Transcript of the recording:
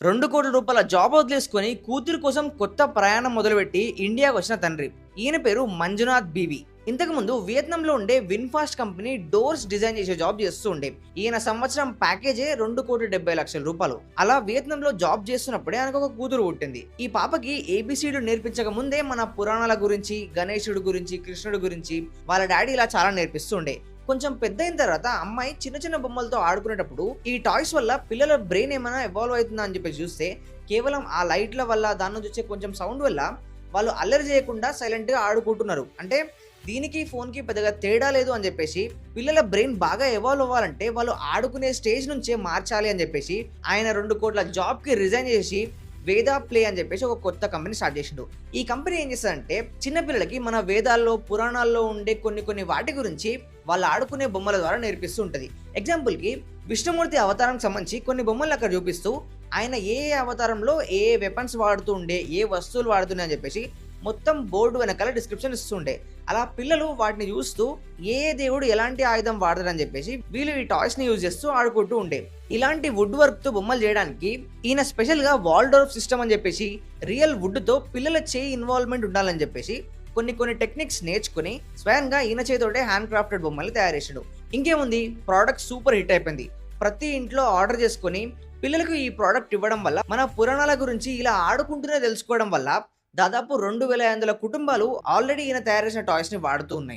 రూ. 2,00,00,000 జాబ్ వదిలేసుకొని కూతురు కోసం కొత్త ప్రయాణం మొదలుపెట్టి ఇండియాకి వచ్చిన తండ్రి. ఈయన పేరు మంజునాథ్ బీవీ. ఇంతకుముందు వియత్నాంలో ఉండే విన్ఫాస్ట్ కంపెనీ డోర్స్ డిజైన్ చేసే జాబ్ చేస్తూ ఉండే. ఈయన సంవత్సరం ప్యాకేజే రూ. 2,70,00,000. అలా వియత్నాంలో జాబ్ చేస్తున్నప్పుడే ఆయనకు ఒక కూతురు పుట్టింది. ఈ పాపకి ఏబిసిలు నేర్పించక ముందే మన పురాణాల గురించి, గణేశుడి గురించి, కృష్ణుడి గురించి వాళ్ళ డాడీ ఇలా చాలా నేర్పిస్తూ ఉండే. కొంచెం పెద్ద అయిన తర్వాత అమ్మాయి చిన్న చిన్న బొమ్మలతో ఆడుకునేటప్పుడు ఈ టాయ్స్ వల్ల పిల్లల బ్రెయిన్ ఏమైనా ఎవాల్వ్ అవుతుందా అని చెప్పేసి చూస్తే కేవలం ఆ లైట్ల వల్ల దాని నుంచి వచ్చే కొంచెం సౌండ్ వల్ల వాళ్ళు అల్లరి చేయకుండా సైలెంట్గా ఆడుకుంటున్నారు. అంటే దీనికి ఫోన్కి పెద్దగా తేడా లేదు అని చెప్పేసి పిల్లల బ్రెయిన్ బాగా ఎవాల్వ్ అవ్వాలంటే వాళ్ళు ఆడుకునే స్టేజ్ నుంచే మార్చాలి అని చెప్పేసి ఆయన 2 కోట్ల జాబ్కి రిజైన్ చేసి వేదా ప్లే అని చెప్పేసి ఒక కొత్త కంపెనీ స్టార్ట్ చేసిండు. ఈ కంపెనీ ఏం చేస్తుందంటే చిన్నపిల్లలకి మన వేదాల్లో, పురాణాల్లో ఉండే కొన్ని వాటి గురించి వాళ్ళు ఆడుకునే బొమ్మల ద్వారా నేర్పిస్తూ ఉంటుంది. ఎగ్జాంపుల్కి విష్ణుమూర్తి అవతారానికి సంబంధించి కొన్ని బొమ్మలు అక్కడ చూపిస్తూ ఆయన ఏ అవతారంలో ఏ వెపన్స్ వాడుతూ ఉండే, ఏ వస్తువులు వాడుతున్నాయని చెప్పేసి మొత్తం బోర్డు వెనకాల డిస్క్రిప్షన్ ఇస్తుండే. అలా పిల్లలు వాటిని చూస్తూ ఏ దేవుడు ఎలాంటి ఆయుధం వాడతారని చెప్పేసి వీళ్ళు ఈ టాయ్స్ ని యూజ్ చేస్తూ ఆడుకుంటూ ఉండే. ఇలాంటి వుడ్ వర్క్ తో బొమ్మలు చేయడానికి ఈయన స్పెషల్ గా వాల్డోర్ఫ్ సిస్టమ్ అని చెప్పేసి రియల్ వుడ్ తో పిల్లల చేయి ఇన్వాల్వ్మెంట్ ఉండాలని చెప్పేసి కొన్ని టెక్నిక్స్ నేర్చుకుని స్వయంగా ఈయన చేతోటే హ్యాండ్ క్రాఫ్టెడ్ బొమ్మల్ని తయారు చేసాడు. ఇంకేముంది, ప్రోడక్ట్ సూపర్ హిట్ అయిపోయింది. ప్రతి ఇంట్లో ఆర్డర్ చేసుకుని పిల్లలకు ఈ ప్రోడక్ట్ ఇవ్వడం వల్ల మన పురాణాల గురించి ఇలా ఆడుకుంటూనే తెలుసుకోవడం వల్ల దాదాపు 2,500 కుటుంబాలు ఆల్రెడీ ఈయన తయారు చేసిన టాయ్స్ ని వాడుతూ ఉన్నాయి.